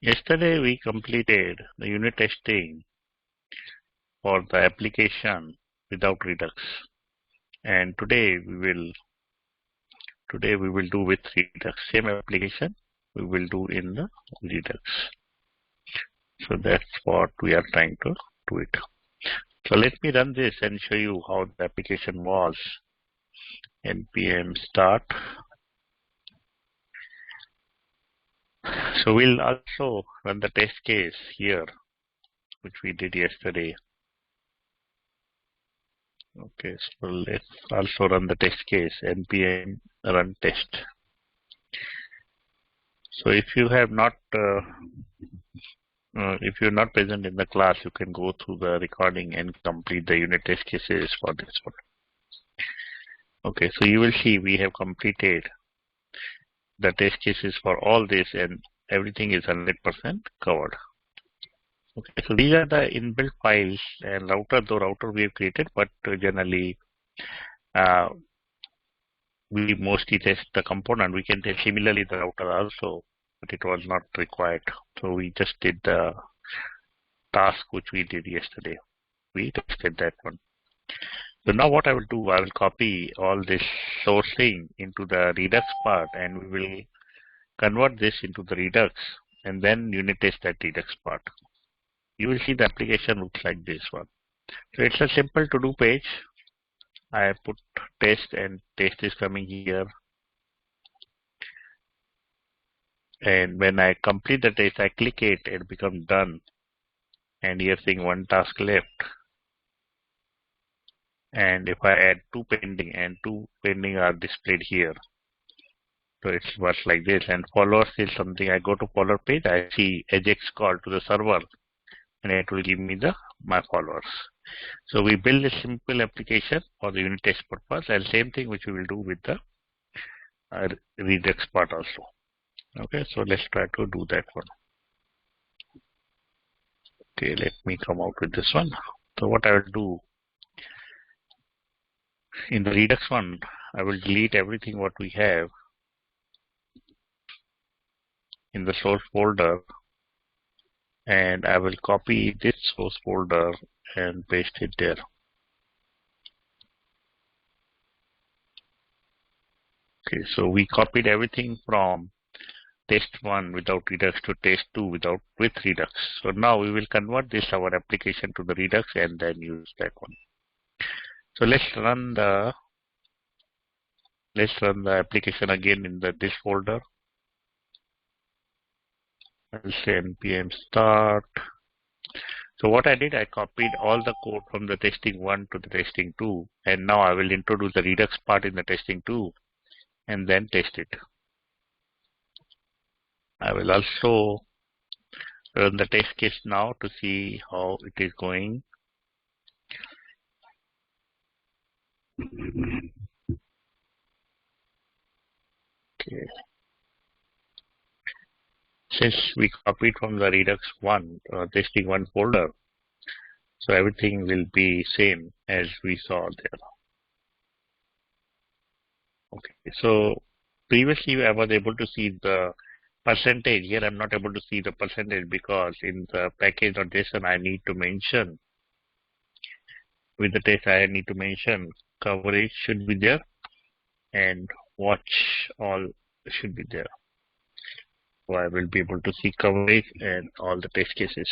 Yesterday we completed the unit testing for the application without Redux, and today we will do with Redux. Same application we will do in the Redux. So that's what we are trying to do it. So let me run this and show you how the application was. npm start. So we'll also run the test case here, which we did yesterday. Okay, so let's also run the test case, npm run test. So if you have not, if you're not present in the class, you can go through the recording and complete the unit test cases for this one. Okay, so you will see we have completed the test cases for all this, and everything is 100% covered. Okay, so these are the inbuilt files and router we have created, but generally we mostly test the component. We can test similarly the router also, but it was not required. So we just did the task which we did yesterday. We tested that one. So now what I will do, I will copy all this sourcing into the Redux part, and we will convert this into the Redux and then unit test that Redux part. You will see the application looks like this one. So it's a simple to do page. I put test, and test is coming here. And when I complete the test, I click it, it becomes done. And here saying one task left. And if I add two pending, and two pending are displayed here. So it works like this. And followers is something, I go to follower page, I see Ajax call to the server, and it will give me my followers. So we build a simple application for the unit test purpose, and same thing which we will do with the Redux part also. Okay, so let's try to do that one. Okay, let me come out with this one. So what I will do in the Redux one, I will delete everything what we have in the source folder, and I will copy this source folder and paste it there. Okay, so we copied everything from test 1 without Redux to test 2 with Redux. So now we will convert this our application to the Redux and then use that one. So let's run the application again in this folder. I'll say npm start. So what I did, I copied all the code from the testing 1 to the testing 2, and now I will introduce the Redux part in the testing 2 and then test it. I will also run the test case now to see how it is going. Okay. Since we copied from the Redux 1, testing 1 folder, so everything will be same as we saw there. Okay, so previously I was able to see the percentage. Here I'm not able to see the percentage because in the package.json I need to mention, with the test I need to mention coverage should be there and watch all should be there. So I will be able to see coverage and all the test cases.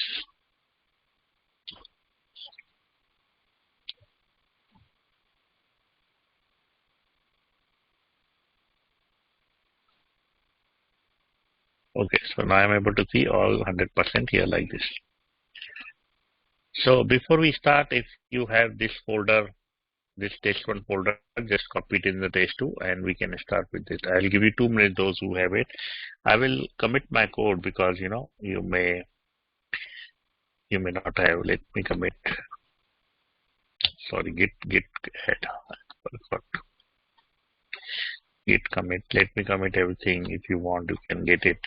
Okay, so now I'm able to see all 100% here like this. So before we start, if you have this folder, this test 1 folder, just copy it in the test 2 and we can start with it. I'll give you 2 minutes those who have it. I will commit my code because you may not have. Let me commit. Sorry, git ahead. Git commit. Let me commit everything. If you want, you can get it.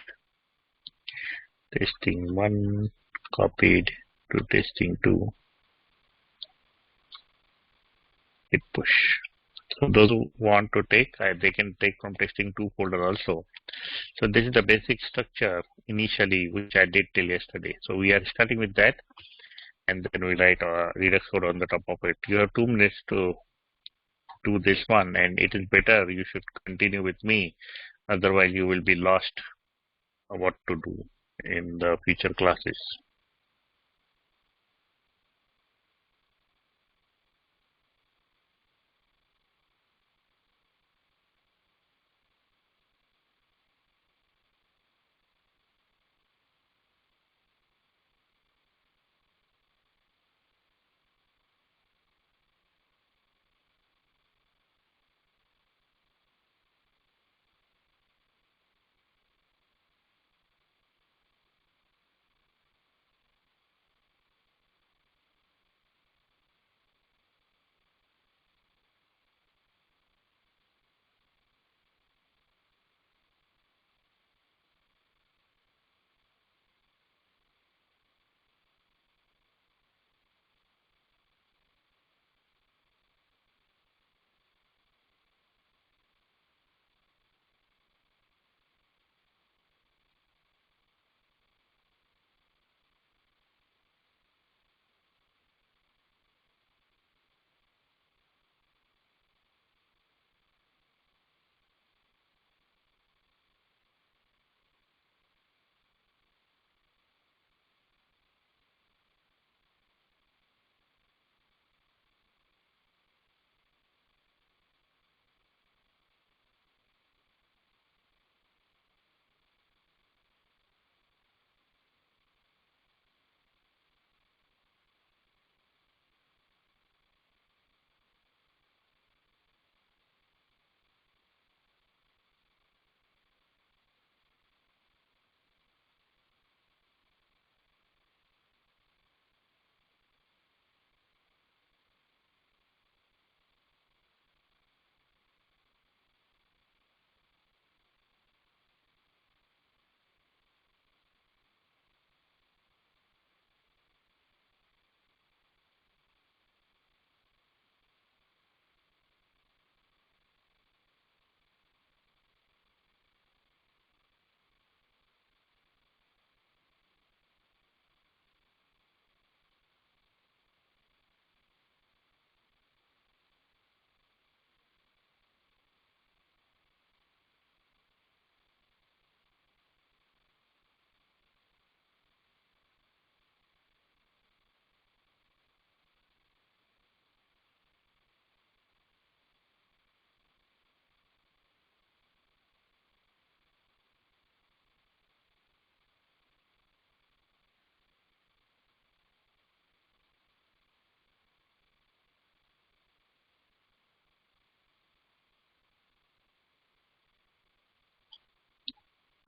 Testing 1 copied to testing 2. Hit push. So those who want to take, they can take from testing 2 folder also. So this is the basic structure initially, which I did till yesterday. So we are starting with that, and then we write Redux code on the top of it. You have 2 minutes to do this one, and it is better you should continue with me. Otherwise, you will be lost what to do in the future classes.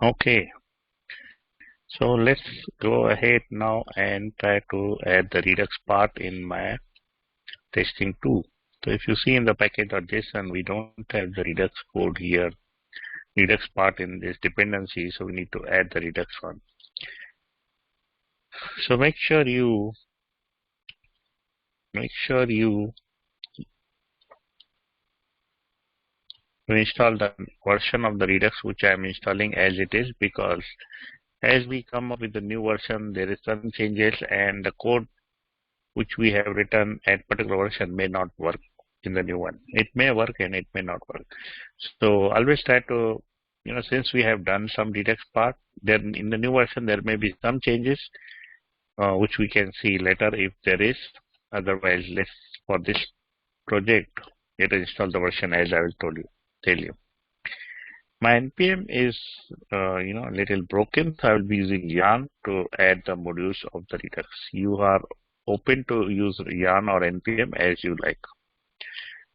Okay, so let's go ahead now and try to add the Redux part in my testing too. So if you see in the package.json, we don't have the Redux code here, Redux part in this dependency, so we need to add the Redux one. So make sure you install the version of the Redux which I am installing as it is, because as we come up with the new version, there is some changes and the code which we have written at particular version may not work in the new one. It may work and it may not work. So always try to, since we have done some Redux part, then in the new version there may be some changes which we can see later if there is. Otherwise, let's for this project, let us install the version as I will tell you. My npm is a little broken, so I will be using yarn to add the modules of the Redux. You are open to use yarn or npm as you like.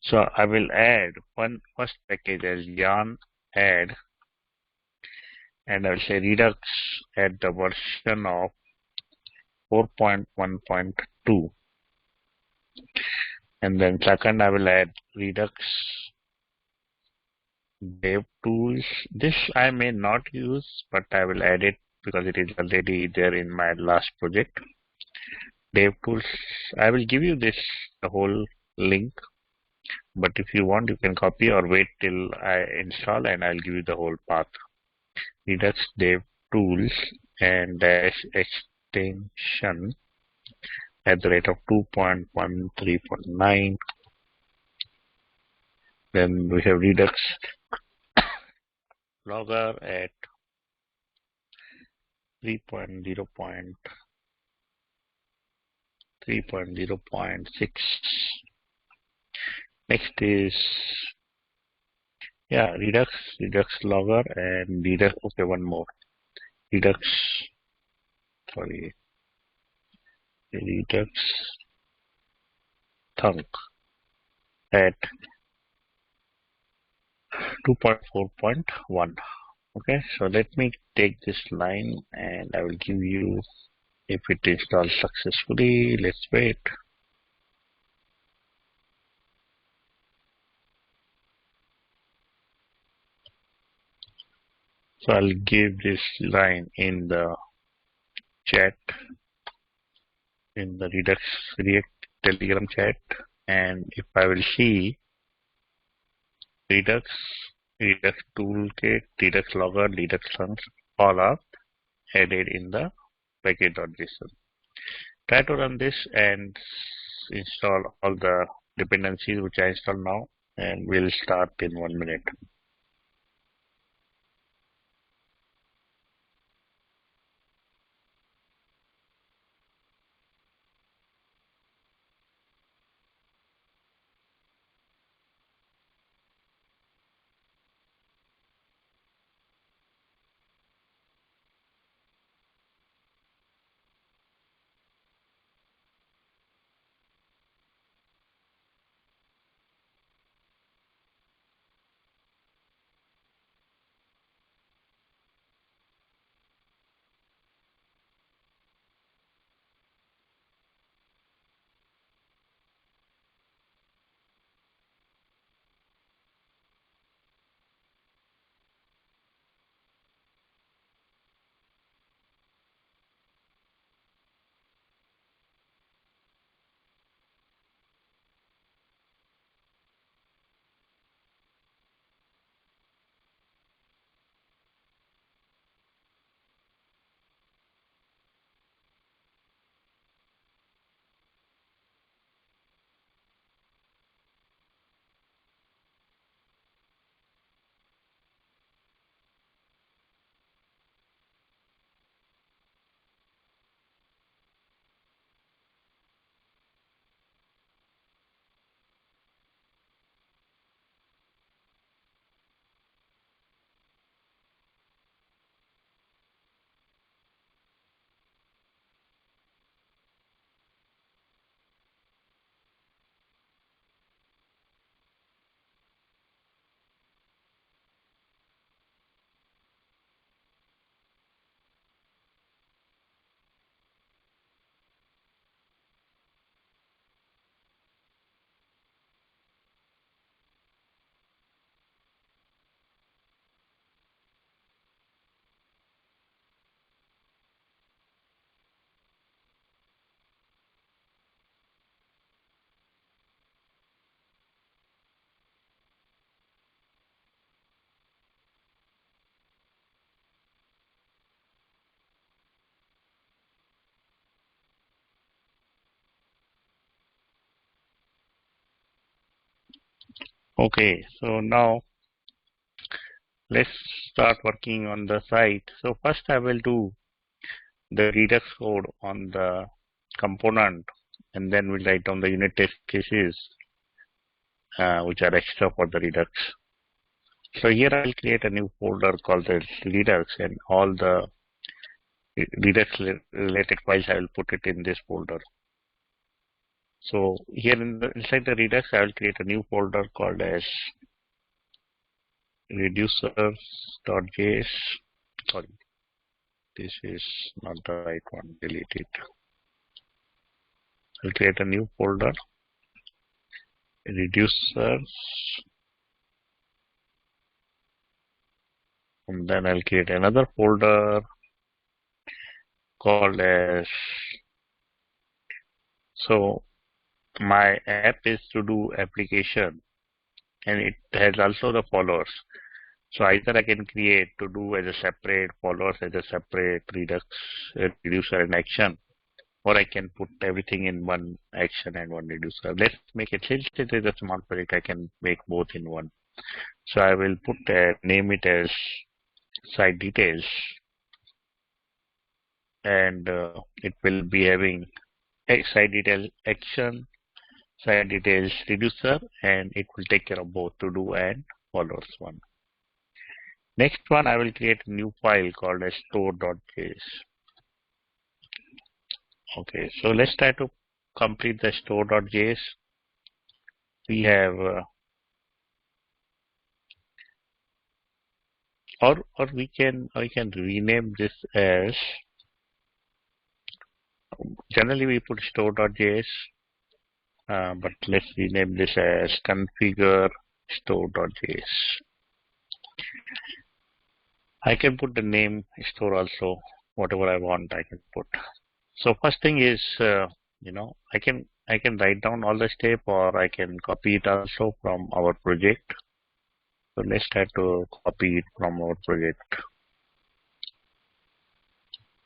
So I will add one first package as yarn add, and I will say Redux at the version of 4.1.2, and then second I will add Redux dev tools. This I may not use, but I will add it because it is already there in my last project. Dev tools, I will give you the whole link, but if you want, you can copy or wait till I install and I'll give you the whole path. Redux Dev Tools and dash extension at the rate of 2.13.9. Then we have Redux Logger at 3.0.6. Next is Redux Logger and Redux. Okay, one more Redux. Sorry, Redux Thunk at 2.4.1. Okay, so let me take this line and I will give you if it installs successfully. Let's wait. So I'll give this line in the chat, in the Redux React Telegram chat, and if I will see Redux, Redux Toolkit, Redux Logger, Redux Thunk, all are added in the package.json. Try to run this and install all the dependencies which I installed now, and we'll start in 1 minute. Okay, so now let's start working on the site. So first I will do the Redux code on the component, and then we'll write down the unit test cases which are extra for the Redux. So here I'll create a new folder called the Redux, and all the Redux related files I will put it in this folder. So here inside the Redux I will create a new folder called as reducers.js. Sorry, this is not the right one. Delete it. I'll create a new folder, reducers, and then I'll create another folder called as, so my app is to do application, and it has also the followers. So either I can create to do as a separate, followers as a separate Redux reducer and action, or I can put everything in one action and one reducer. Let's make it, since it is a small project, I can make both in one. So I will put name it as site details, and it will be having site detail action, site details reducer, and it will take care of both to do and followers one. Next one, I will create a new file called as store.js. Okay, so let's try to complete the store.js. We have, or we can rename this as, generally we put store.js, but let's rename this as configure store.js. I can put the name store also, whatever I want I can put. So first thing is, I can write down all the step, or I can copy it also from our project. So let's try to copy it from our project.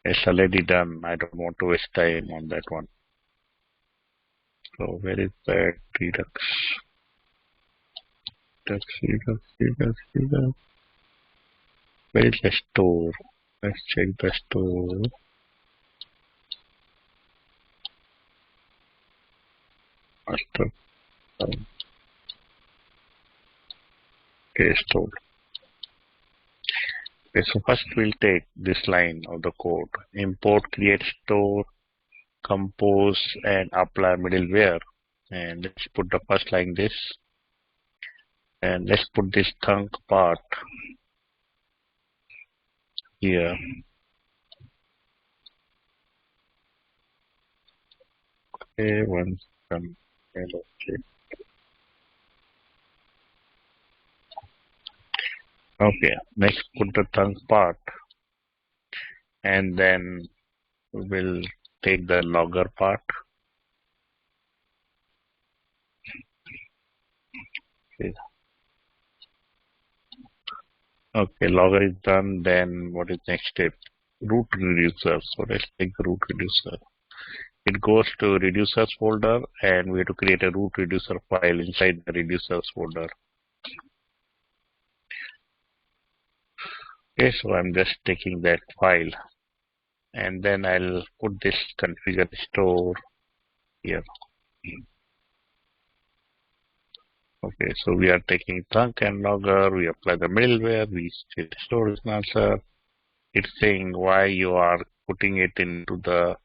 It's already done. I don't want to waste time on that one. So where is that Redux? Redux. Where is the store? Let's check the store. Master. Okay, store. Okay, so first we'll take this line of the code. Import, create store, compose, and apply middleware. And let's put the first line this. And let's put this thunk part here. Okay, one second. Okay, next put the thunk part. And then we'll take the logger part. Okay, logger is done. Then what is next step? Root reducer. So let's take the root reducer. It goes to reducers folder, and we have to create a root reducer file inside the reducers folder. Okay, so I'm just taking that file, and then I'll put this configure store here. Okay, so we are taking thunk and logger, we apply the middleware, we state store is answer. It's saying why you are putting it into the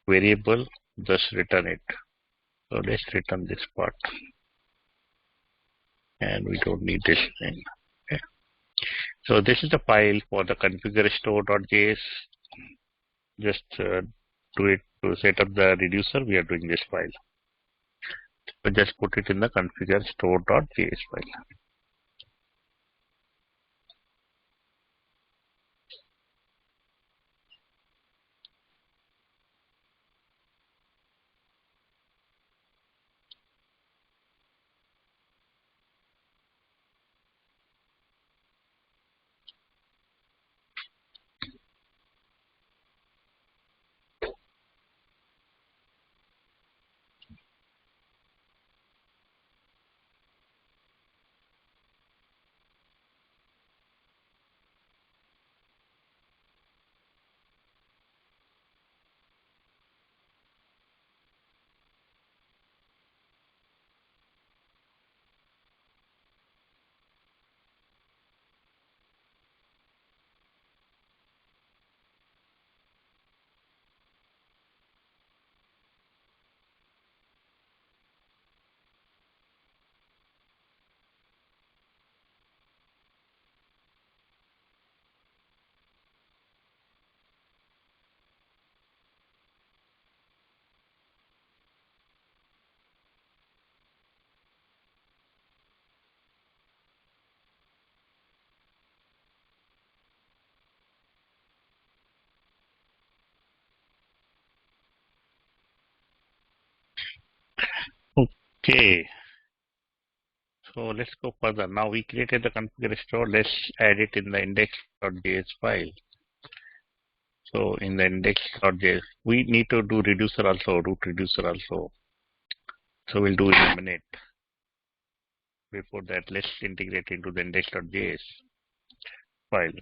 variable, just return it. So let's return this part. And we don't need this thing. Okay. So this is the file for the configure store.js. Just do it to set up the reducer. We are doing this file. So just put it in the configure store.js file. Okay. So let's go further. Now we created the configure store. Let's add it in the index.js file. So in the index.js, we need to do reducer also, root reducer also. So we'll do in a minute. Before that, let's integrate into the index.js files.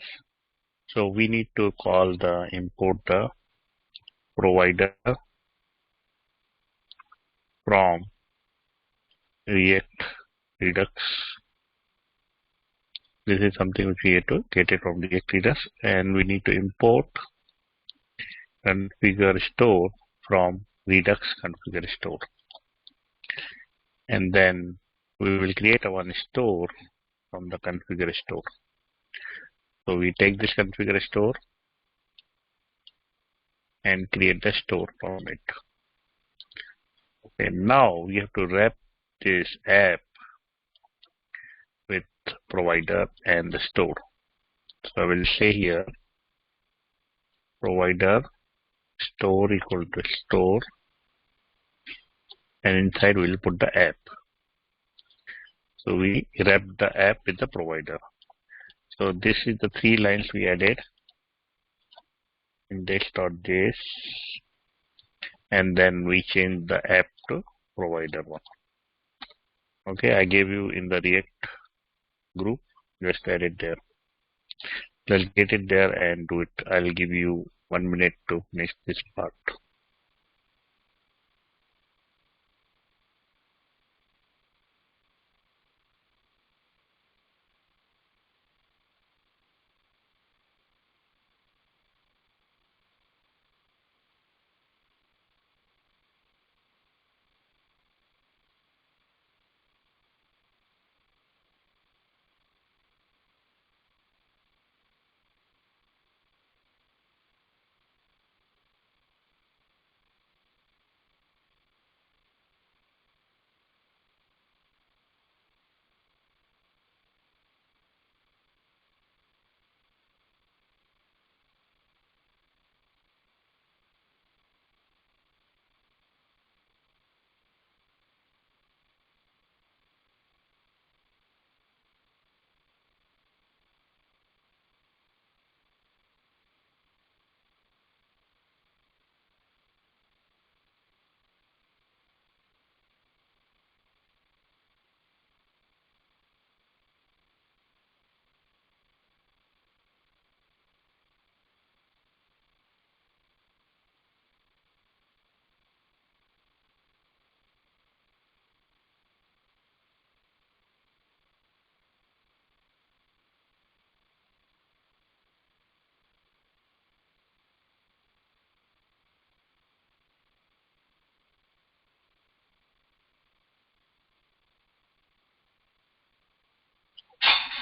So we need to call the import the provider from React Redux. This is something which we have to get it from React Redux, and we need to import configure store from Redux configure store. And then we will create a one store from the configure store. So we take this configure store and create the store from it. Okay, now we have to wrap this app with provider and the store. So I will say here provider store equal to store, and inside we will put the app. So we wrap the app with the provider. So this is the 3 lines we added. Index.js, and then we change the app to provider one. Okay, I gave you in the React group, just add it there. Let's get it there and do it. I'll give you 1 minute to finish this part.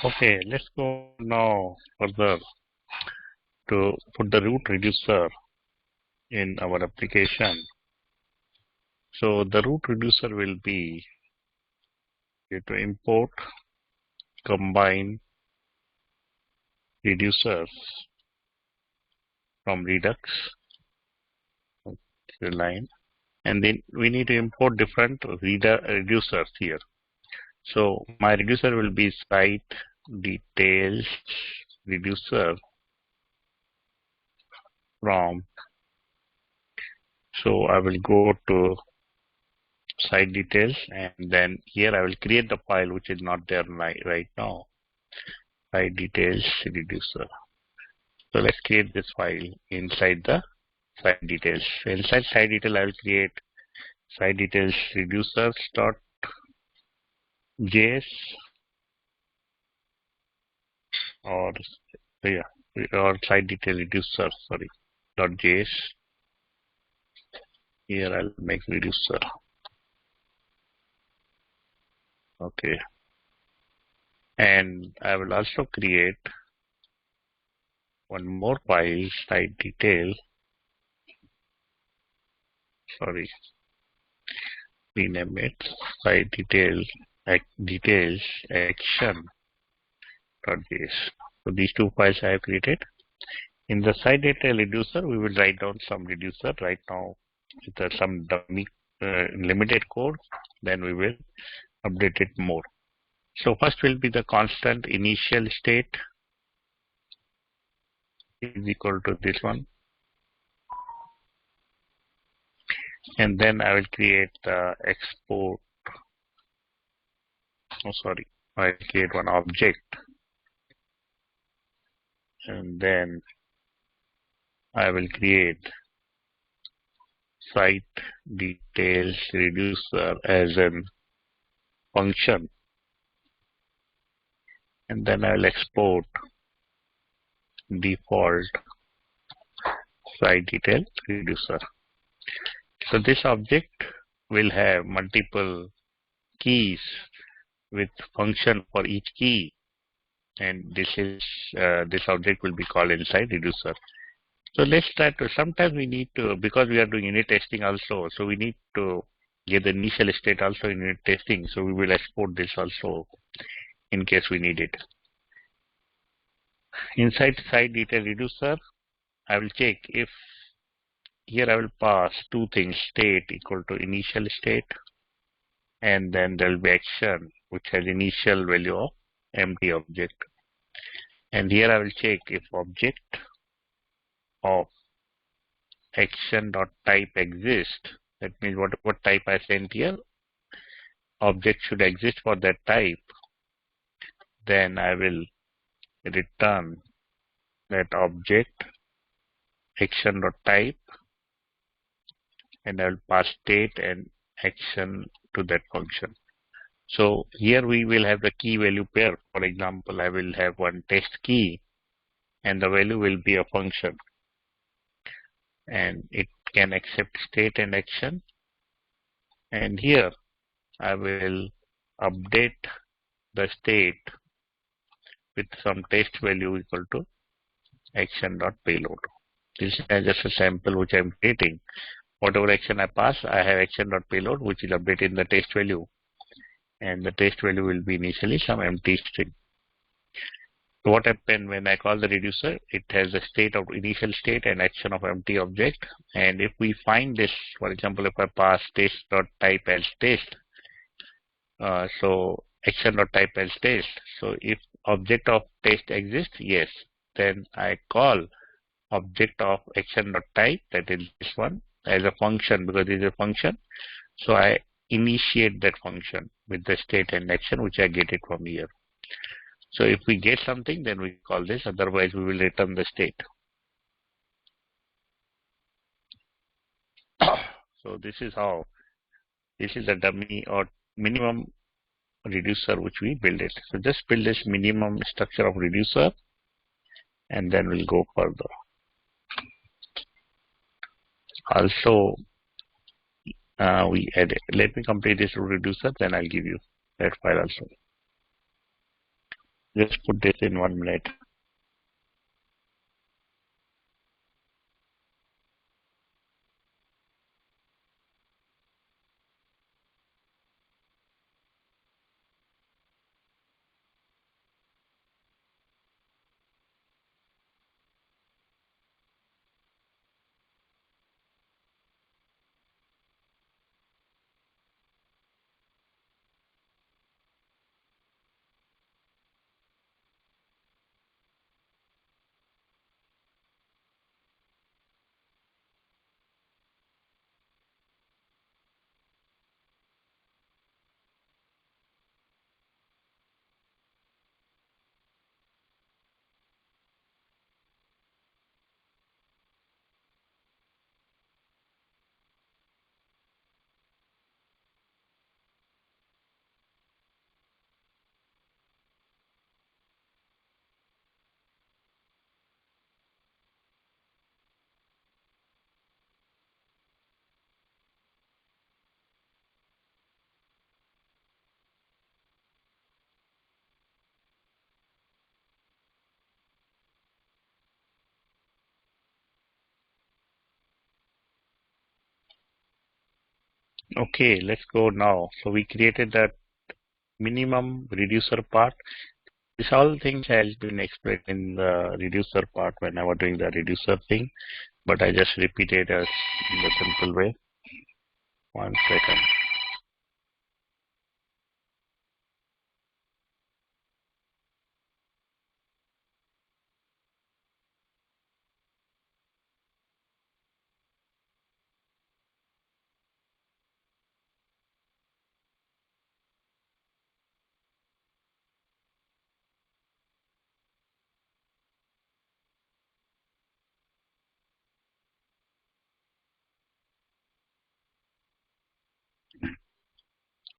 Okay, let's go now further to put the root reducer in our application. So the root reducer will be to import combine reducers from Redux, the line, and then we need to import different reducers here. So my reducer will be site details reducer from. So I will go to site details, and then here I will create the file which is not there right now. Site details reducer. So let's create this file inside the site details. So inside site detail, I will create site details reducers.js or site detail reducer, sorry, .js. Here I'll make reducer. Okay. And I will also create one more file, site detail. Sorry, rename it site details action.js. So these 2 files I have created. In the site detail reducer, we will write down some reducer right now with some dummy limited code. Then we will update it more. So first will be the constant initial state is equal to this one. And then I will create the export. Oh, sorry. I will create one object. And then I will create site details reducer as an function. And then I will export default site detail reducer. So this object will have multiple keys with function for each key, and this object will be called inside reducer. So let's try to. Sometimes we need to, because we are doing unit testing also, so we need to get the initial state also in unit testing. So we will export this also in case we need it. Inside site detail reducer, I will check if here I will pass two things: state equal to initial state, and then there will be action which has initial value of empty object. And here I will check if object of action.type exist. That means what type I sent here, object should exist for that type. Then I will return that object action.type, and I will pass state and action to that function. So here we will have the key value pair. For example, I will have one test key, and the value will be a function, and it can accept state and action. And here I will update the state with some test value equal to action.payload. This is just a sample which I am creating. Whatever action I pass, I have action.payload which will update in the test value, and the test value will be initially some empty string. So what happens when I call the reducer? It has the state of initial state and action of empty object. And if we find this, for example, if I pass test.type as test, so action.type as test. So if object of test exists, yes, then I call object of action.type, that is this one, as a function, because it is a function. So I initiate that function with the state and action which I get it from here. So if we get something, then we call this, otherwise we will return the state. So this is how, this is a dummy or minimum reducer which we build it. So just build this minimum structure of reducer, and then we'll go further. Also, we add it. Let me complete this reducer, then I'll give you that file also. Just put this in 1 minute. Okay, let's go now. So we created that minimum reducer part. This all things has been explained in the reducer part when I was doing the reducer thing, but I just repeated as in the simple way. 1 second.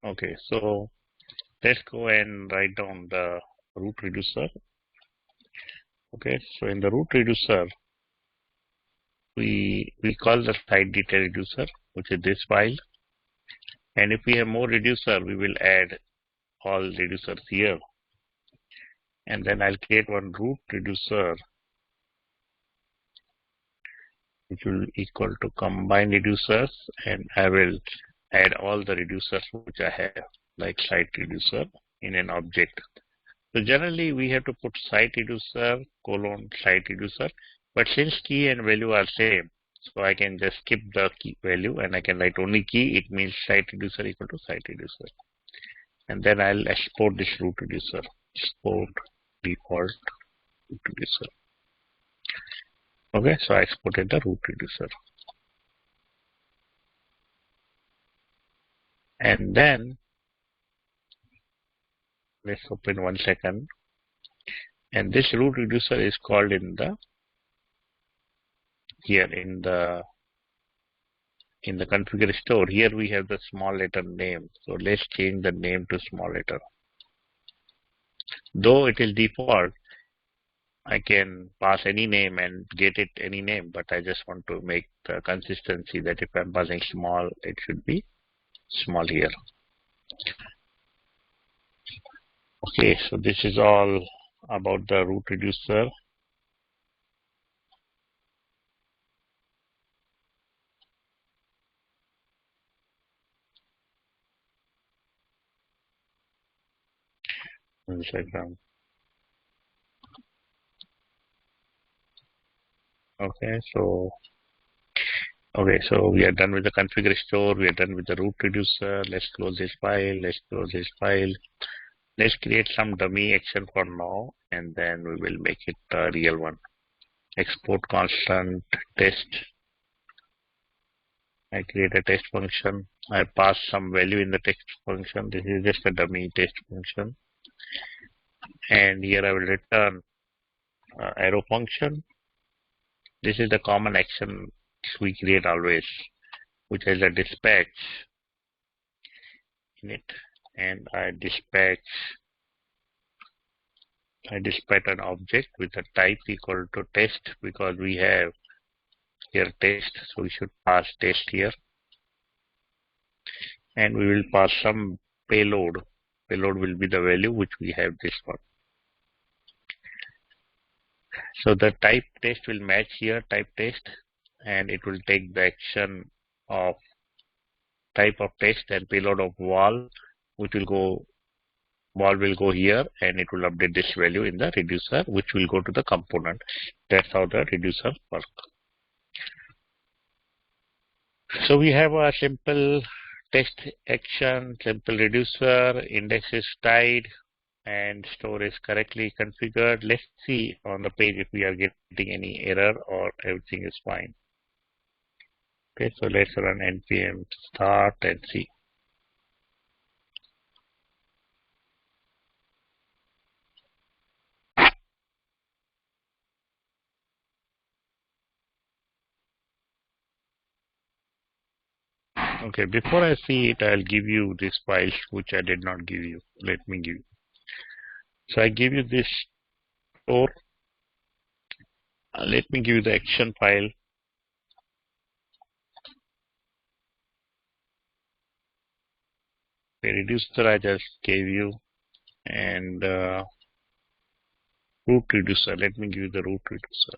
Okay, so let's go and write down the root reducer. Okay, so in the root reducer, we call the site detail reducer, which is this file. And if we have more reducer, we will add all reducers here. And then I'll create one root reducer, which will equal to combine reducers, and I will add all the reducers which I have, like site reducer in an object. So generally we have to put site reducer colon site reducer, but since key and value are same, so I can just skip the key value and I can write only key. It means site reducer equal to site reducer. And then I'll export this root reducer. Export default root reducer. Okay, so I exported the root reducer. And then let's open 1 second. And this root reducer is called in the here in the configure store. Here we have the small letter name. So let's change the name to small letter. Though it is default, I can pass any name and get it any name, but I just want to make the consistency that if I'm passing small, it should be small here. Okay, so this is all about the root reducer. One second. Okay, so we are done with the configure store. We are done with the root reducer. Let's close this file. Let's close this file. Let's create some dummy action for now, and then we will make it a real one. Export constant test. I create a test function. I pass some value in the text function. This is just a dummy test function. And here I will return arrow function. This is the common action we create always, which has a dispatch in it. And I dispatch an object with a type equal to test, because we have here test, so we should pass test here. And we will pass some payload. Payload will be the value which we have this one. So the type test will match here, type test, and it will take the action of type of test and payload of wall, which will go here, and it will update this value in the reducer, which will go to the component. That's how the reducer works. So we have a simple test action, simple reducer, index is tied, and store is correctly configured. Let's see on the page if we are getting any error or everything is fine. Okay, so let's run npm start and see. Okay, before I see it, I'll give you this file which I did not give you. Let me give you. So I give you this store. Let me give you the action file. The reducer I just gave you, and root reducer. Let me give you the root reducer.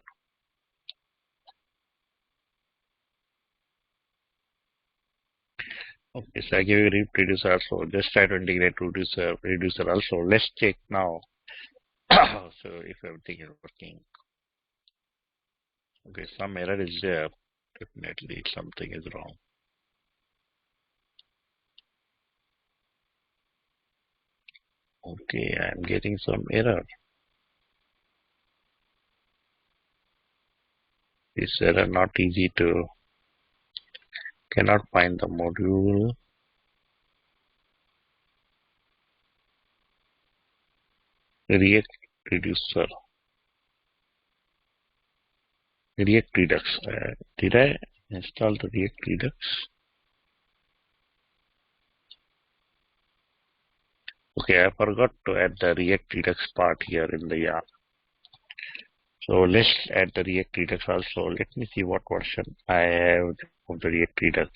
Okay, so I give you root reducer also. Just try to integrate reducer also. Let's check now. So if everything is working. Okay, some error is there. Definitely something is wrong. Okay, I'm getting some error. This error not easy to, cannot find the module. React reducer. React Redux. Did I install the React Redux? Okay, I forgot to add the React Redux part here in the yarn. So let's add the React Redux also. Let me see what version I have of the React Redux.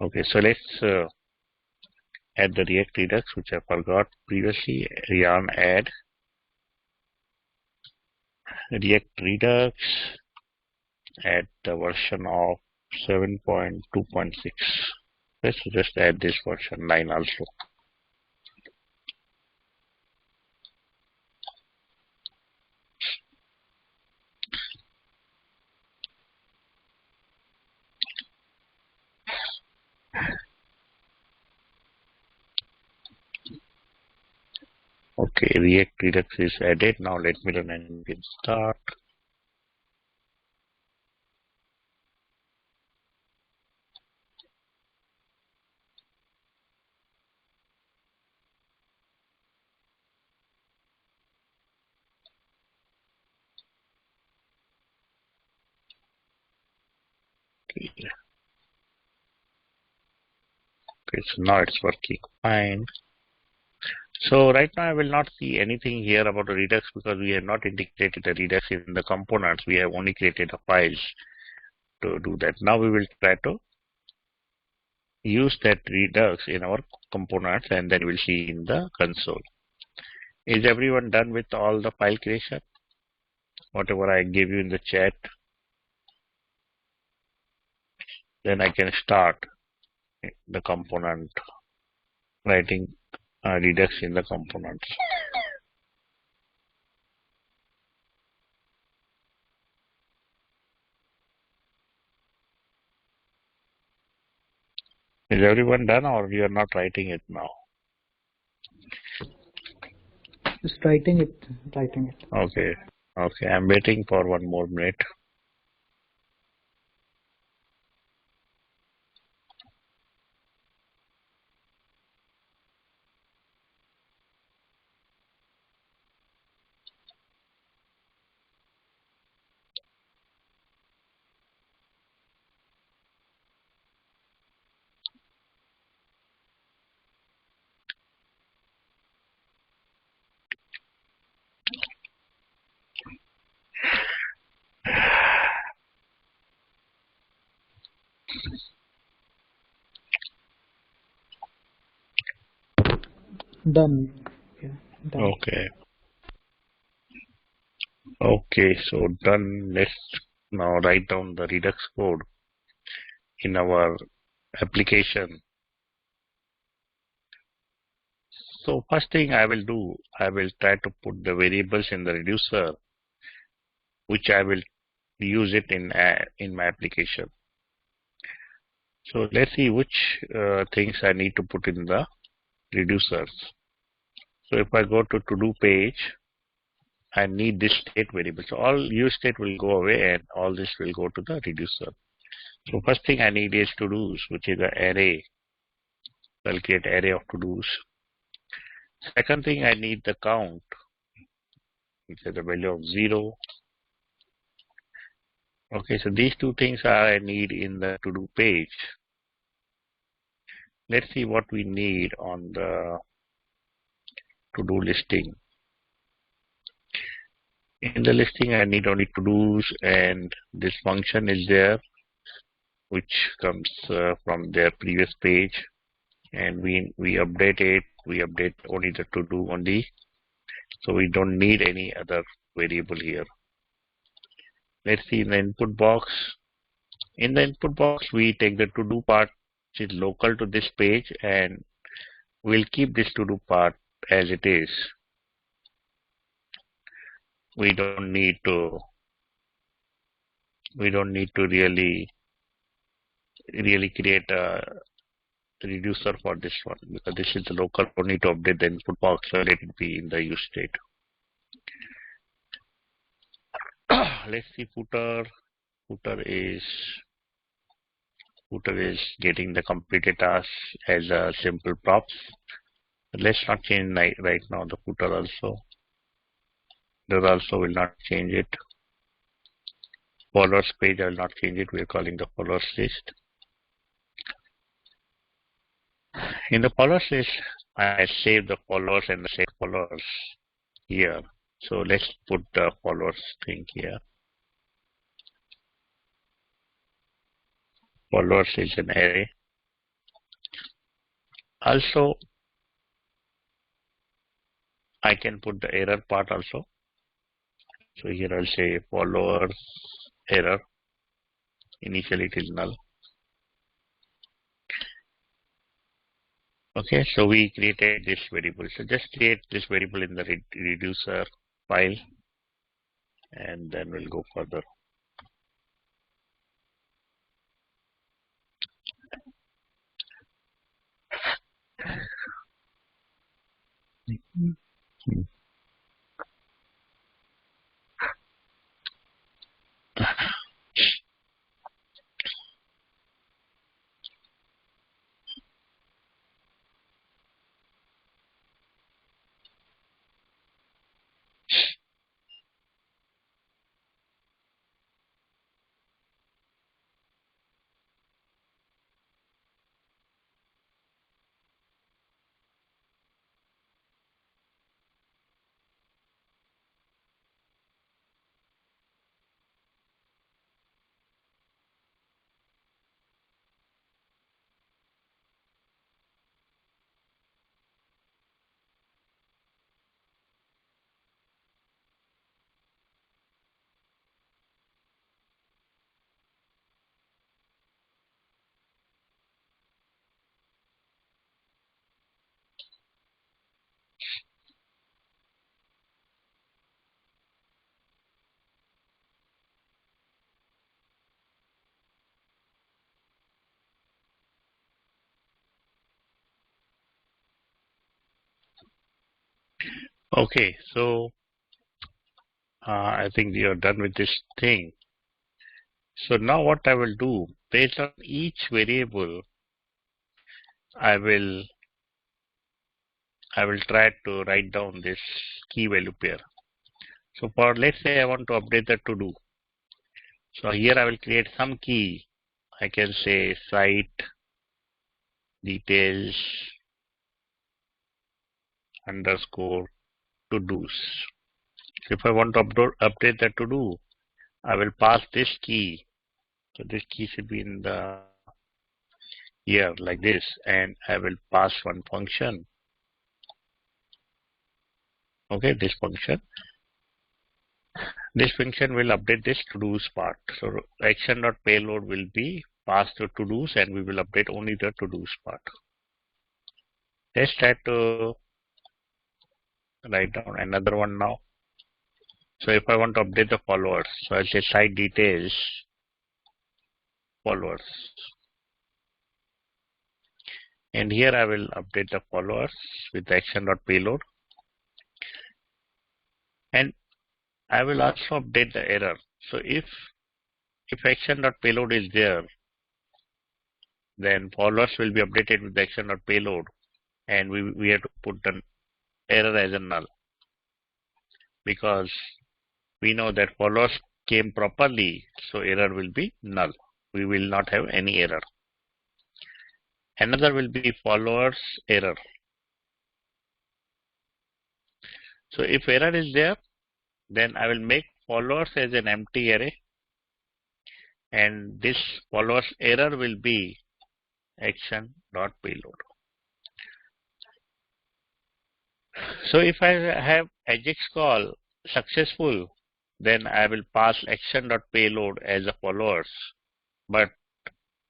Okay, so let's add the React Redux, which I forgot previously. Yarn add React Redux at the version of 7.2.6. Let's just add this version 9 also. Okay, React Redux is added. Now let me run and get start. Okay, so now it's working fine. So right now I will not see anything here about the Redux because we have not integrated the Redux in the components. We have only created the files to do that. Now we will try to use that Redux in our components and then we'll see in the console. Is everyone done with all the file creation? Whatever I gave you in the chat, then I can start the component writing Redux in the components. Is everyone done or you are not writing it now? Just writing it. Okay. Okay, I'm waiting for 1 more minute. Done. Yeah, done. Okay. Okay, so done. Let's now write down the Redux code in our application. So first thing I will do, I will try to put the variables in the reducer, which I will use it in my application. So let's see which things I need to put in the reducers. So if I go to to-do page, I need this state variable. So all use state will go away and all this will go to the reducer. So first thing I need is to-dos, which is the array. I'll create array of to-dos. Second thing I need the count, which is the value of 0. Okay, so these two things I need in the to-do page. Let's see what we need on the to-do listing. In the listing, I need only to-dos, and this function is there, which comes from their previous page, and we update it. We update only the to-do only, so we don't need any other variable here. Let's see in the input box. In the input box, we take the to-do part, which is local to this page, and we'll keep this to-do part as it is. We don't need to really create a reducer for this one because this is the local. We need to update the input box, so let it be in the use state. Let's see footer. Footer is getting the completed task as a simple props. Let's not change right now the footer also. There also will not change it. Followers page I will not change it. We are calling the followers list. In the followers list, I save the followers and the save followers here. So let's put the followers thing here. Followers is an array. Also, I can put the error part also. So here I'll say followers error. Initially it is null. Okay, so we created this variable. So just create this variable in the reducer file, and then we'll go further. Okay, so I think we are done with this thing. So now what I will do, based on each variable, I will try to write down this key value pair. So for, let's say I want to update the to do. So here I will create some key. I can say site details underscore to do's. If I want to update the to do, I will pass this key. So this key should be in the here like this, and I will pass one function. Okay, this function. This function will update this to-dos part. So action.payload will be passed to to-dos, and we will update only the to-dos part. Let's try to write down another one now. So if I want to update the followers, so I'll say site details followers. And here I will update the followers with the action.payload. And I will also update the error. So if action.payload is there, then followers will be updated with the action.payload, and we have to put an error as a null, because we know that followers came properly, so error will be null. We will not have any error. Another will be followers error. So if error is there, then I will make followers as an empty array, and this followers error will be action.payload. So if I have Ajax call successful, then I will pass action.payload as a followers. But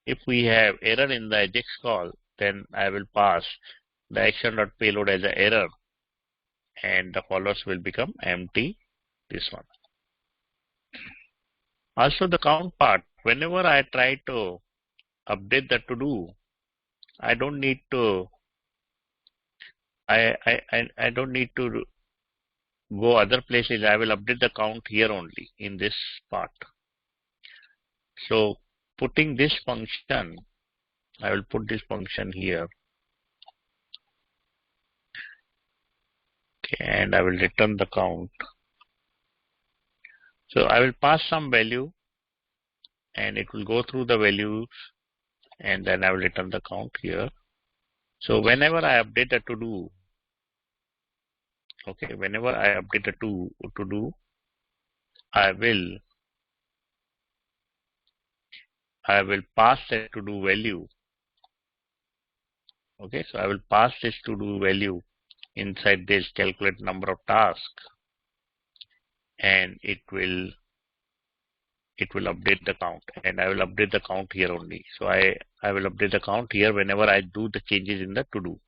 if we have error in the Ajax call, then I will pass the action.payload as an error, and the followers will become empty, this one. Also the count part, whenever I try to update the to do, I don't need to I don't need to go other places. I will update the count here only in this part. So putting this function, I will put this function here. Okay, and I will return the count. So I will pass some value, and it will go through the values, and then I will return the count here. So whenever I update a to-do, okay, whenever I update a to-do, I will pass that to-do value. Okay, so I will pass this to-do value inside this calculate number of tasks, and it will update the count, and I will update the count here only. So I will update the count here whenever I do the changes in the to-do.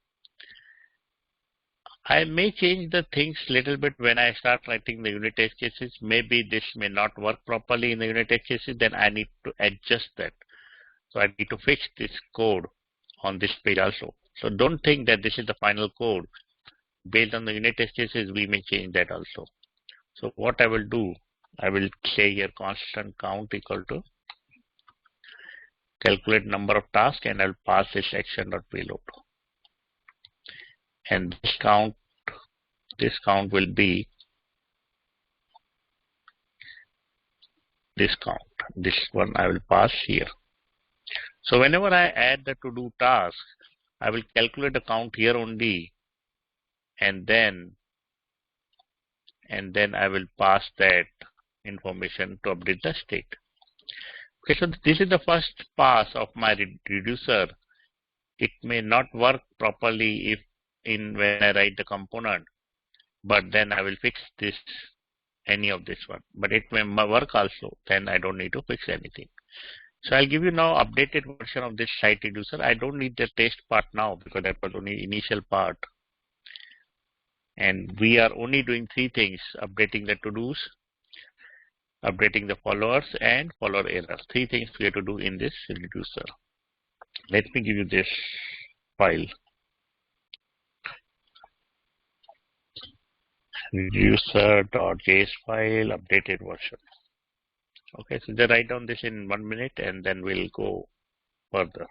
I may change the things little bit when I start writing the unit test cases. Maybe this may not work properly in the unit test cases, then I need to adjust that. So I need to fix this code on this page also. So don't think that this is the final code. Based on the unit test cases, we may change that also. So what I will do, I will say here constant count equal to calculate number of tasks, and I'll pass this action.payload. And this count will be this count. This one I will pass here. So whenever I add the to-do task, I will calculate the count here only, and then I will pass that information to update the state. Okay, so this is the first pass of my reducer. It may not work properly when I write the component, but then I will fix this, any of this one. But it may work also, then I don't need to fix anything. So I'll give you now updated version of this site reducer. I don't need the test part now because that was only initial part. And we are only doing three things: updating the to-dos, updating the followers, and follower errors. Three things we have to do in this reducer. Let me give you this file. Reducer.js file, updated version. Okay, so just write down this in 1 minute and then we'll go further.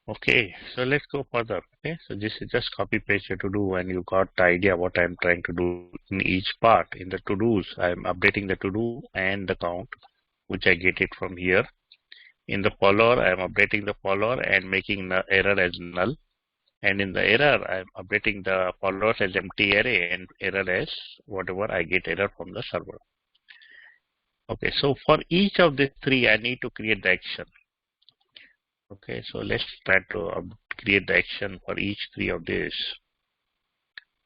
Okay, so let's go further. Okay, so this is just copy paste to do, and you got the idea what I'm trying to do in each part. In the to-dos, I'm updating the to-do and the count, which I get it from here. In the follower, I'm updating the follower and making the error as null. And in the error, I'm updating the followers as empty array and error as whatever I get error from the server. Okay, so for each of these three, I need to create the action. Okay, so let's try to create the action for each three of these.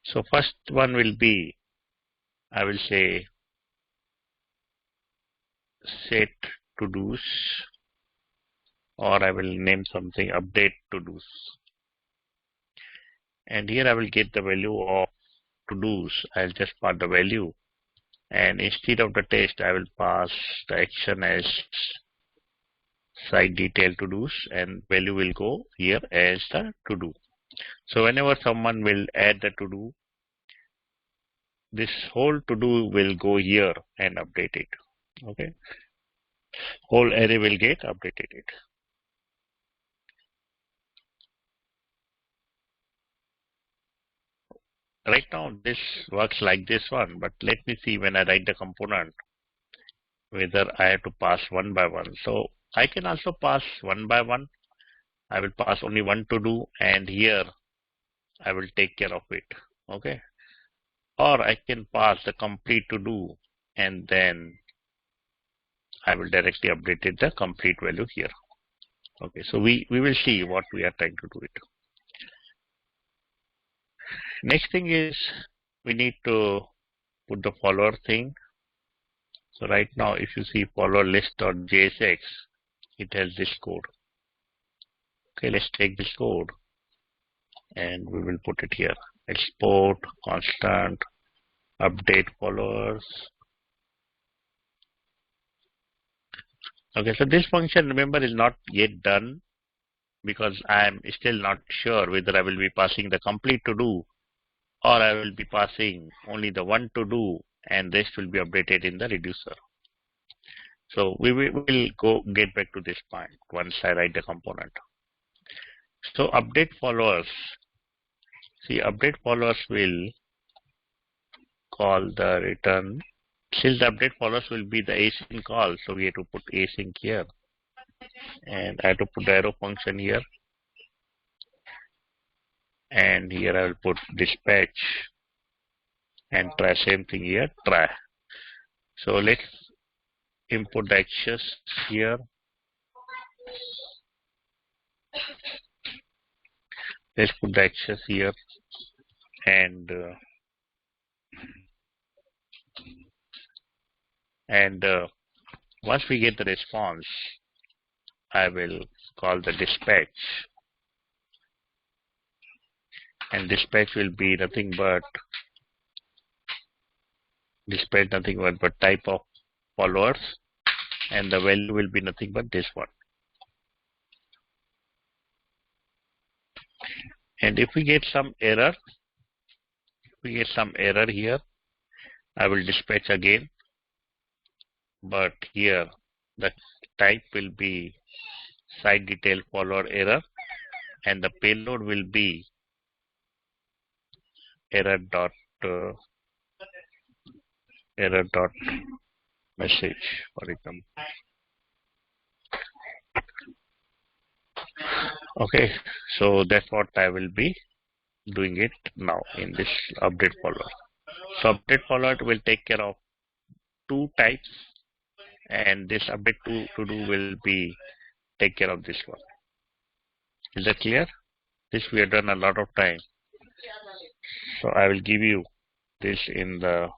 So first one will be, I will say set to-dos, or I will name something update to-dos. And here I will get the value of to-dos. I'll just pass the value And instead of the test, I will pass the action as site detail to do's, and value will go here as the to do. So whenever someone will add the to do, this whole to do will go here and update it. Okay, whole array will get updated it. Right now this works like this one, but let me see when I write the component whether I have to pass one by one. So I can also pass one by one. I will pass only one to do, and here I will take care of it. Okay, or I can pass the complete to do, and then I will directly update it the complete value here. Okay, so we will see what we are trying to do it. Next thing is we need to put the follower thing. So right now, if you see follower list.jsx, it has this code. Okay, let's take this code and we will put it here. Export constant update followers. Okay, so this function, remember, is not yet done because I am still not sure whether I will be passing the complete to do or I will be passing only the one to do and rest will be updated in the reducer. So we will go get back to this point once I write the component. So update followers. See, update followers will call the return. Since the update followers will be the async call, so we have to put async here. And I have to put the arrow function here. And here I will put dispatch and try same thing here, try. So let's input the access here. Let's put the access here and once we get the response, I will call the dispatch, and dispatch will be nothing but type of followers, and the value will be nothing but this one. And if we get some error, here, I will dispatch again, but here the type will be site detail follower error, and the payload will be error dot message, for example. Okay, so that's what I will be doing it now in this update follower. So update follower will take care of two types, and this update to do will be take care of this one. Is that clear? This we have done a lot of time. So I will give you this in the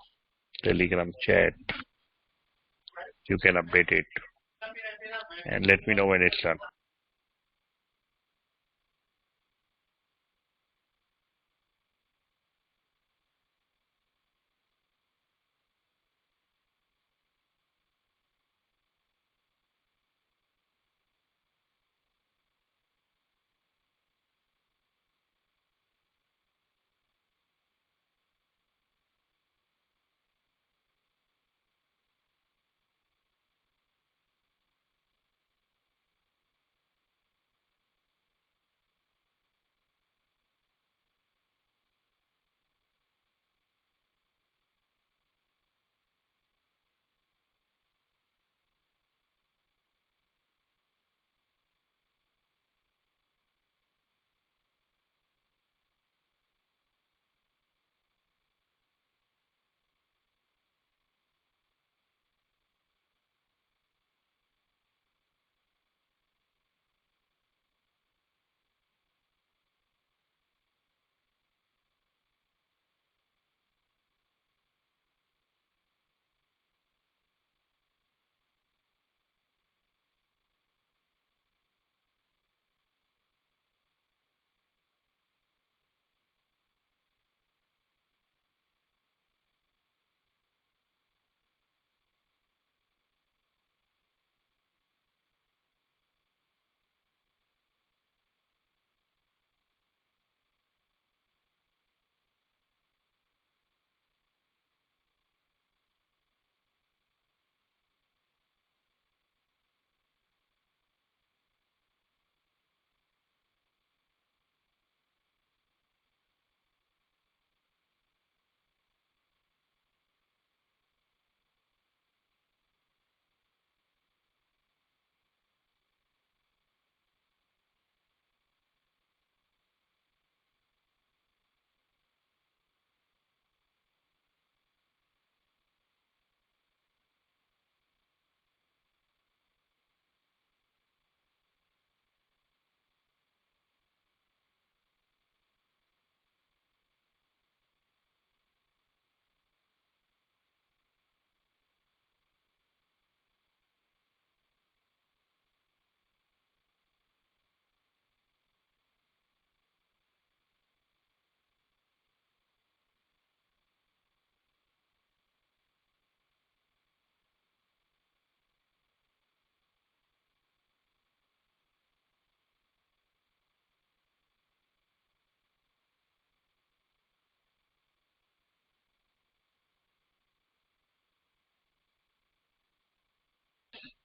Telegram chat. You can update it and let me know when it's done.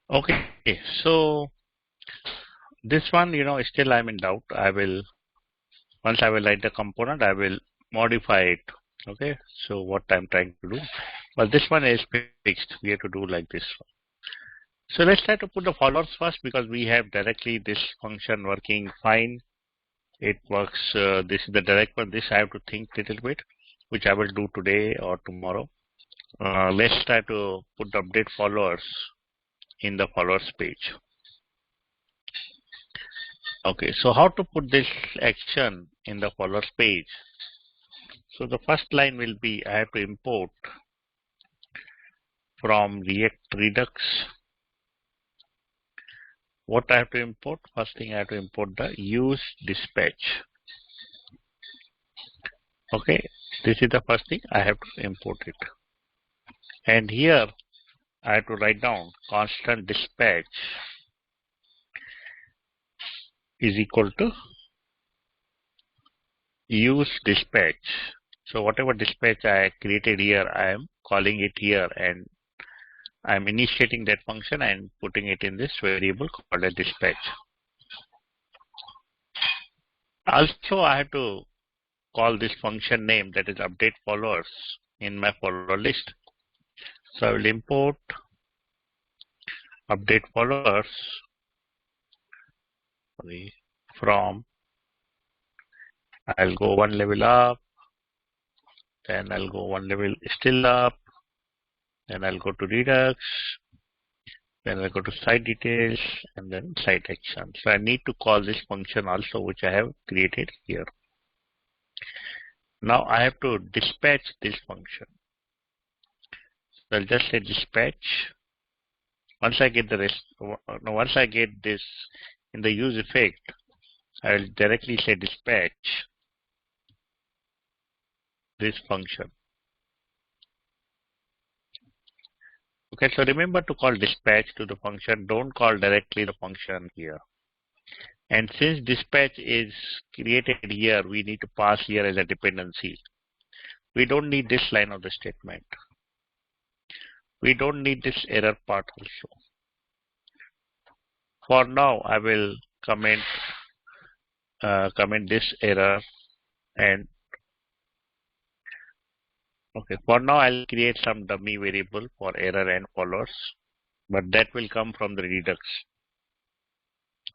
Okay, so this one, still I'm in doubt. Once I will write the component, I will modify it. Okay, so what I'm trying to do. Well, this one is fixed. We have to do like this. So let's try to put the followers first because we have directly this function working fine. It works. This is the direct one. This I have to think a little bit, which I will do today or tomorrow. Let's try to put the update followers in the followers page. Okay, so how to put this action in the followers page? So the first line will be I have to import from Redux. What I have to import? First thing I have to import the use dispatch. Okay, this is the first thing I have to import it. And here I have to write down constant dispatch is equal to use dispatch. So whatever dispatch I created here, I am calling it here and I'm initiating that function and putting it in this variable called as dispatch. Also, I have to call this function name, that is update followers, in my follower list. So I will import update followers from, I'll go one level up, then I'll go one level still up, then I'll go to Redux, then I'll go to site details, and then site action. So I need to call this function also, which I have created here. Now I have to dispatch this function. So I'll just say dispatch. Once I get once I get this in the use effect, I will directly say dispatch this function. Okay, so remember to call dispatch to the function. Don't call directly the function here. And since dispatch is created here, we need to pass here as a dependency. We don't need this line of the statement. We don't need this error part also. For now, I will comment this error and okay. For now, I'll create some dummy variable for error and followers, but that will come from the Redux.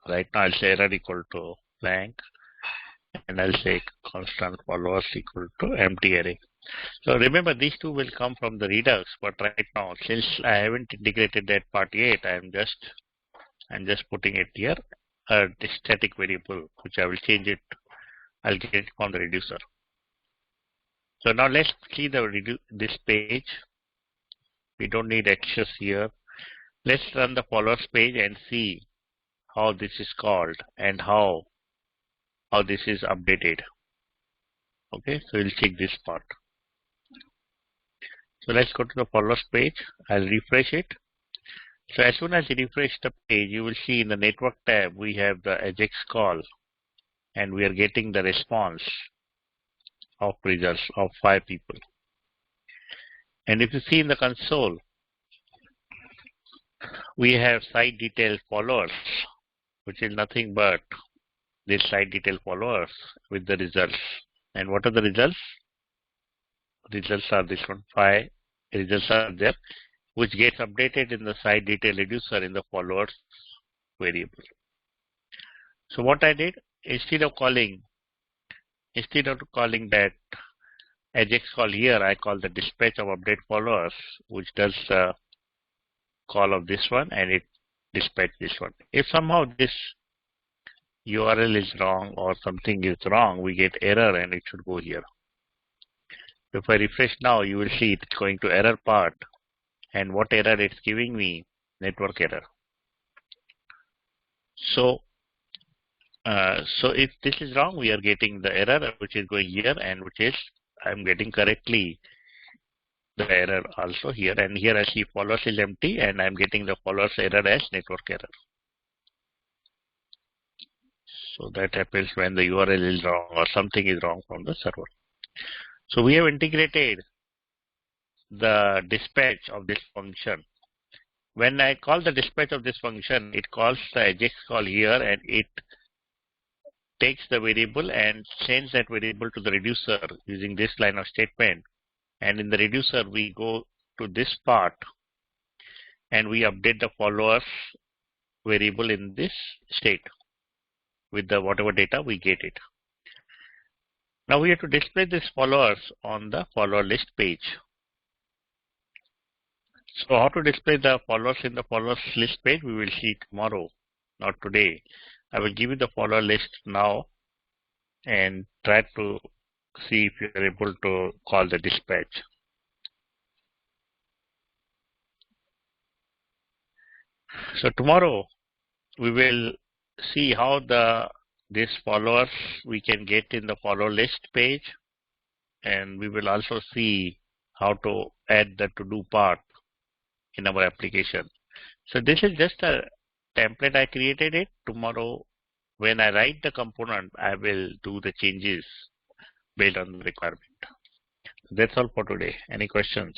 Right now, I'll say error equal to blank, and I'll say constant followers equal to empty array. So remember, these two will come from the Redux, but right now, since I haven't integrated that part yet, I'm just putting it here, a static variable, which I will change it. I'll get it from the reducer. So now let's see this page. We don't need access here. Let's run the followers page and see how this is called and how this is updated. Okay, so we'll check this part. So let's go to the followers page. I'll refresh it. So as soon as you refresh the page, you will see in the network tab, we have the Ajax call and we are getting the response of results of 5 people. And if you see in the console, we have site detail followers, which is nothing but this site detail followers with the results. And what are the results? Results are this one, 5 results are there, which gets updated in the site detail reducer in the followers variable. So what I did, instead of calling that Ajax call here, I call the dispatch of update followers, which does the call of this one and it dispatch this one. If somehow this URL is wrong or something is wrong, we get error and it should go here. If I refresh now, you will see it's going to error part, and what error it's giving me? Network error. So if this is wrong, we are getting the error which is going here, and which is I'm getting correctly the error also here, and here I see followers is empty and I'm getting the followers error as network error. So that happens when the URL is wrong or something is wrong from the server. So we have integrated the dispatch of this function When I call the dispatch of this function, it calls the ajax call here, and it takes the variable and sends that variable to the reducer using this line of statement. And in the reducer, we go to this part and we update the followers variable in this state with the whatever data we get it. Now we have to display these followers on the follower list page. So how to display the followers in the followers list page, we will see tomorrow, not today. I will give you the follower list now and try to see if you are able to call the dispatch. So tomorrow we will see how these followers we can get in the follower list page, and we will also see how to add the to-do part in our application. So this is just a template I created it. Tomorrow when I write the component, I will do the changes based on the requirement. That's all for today. Any questions?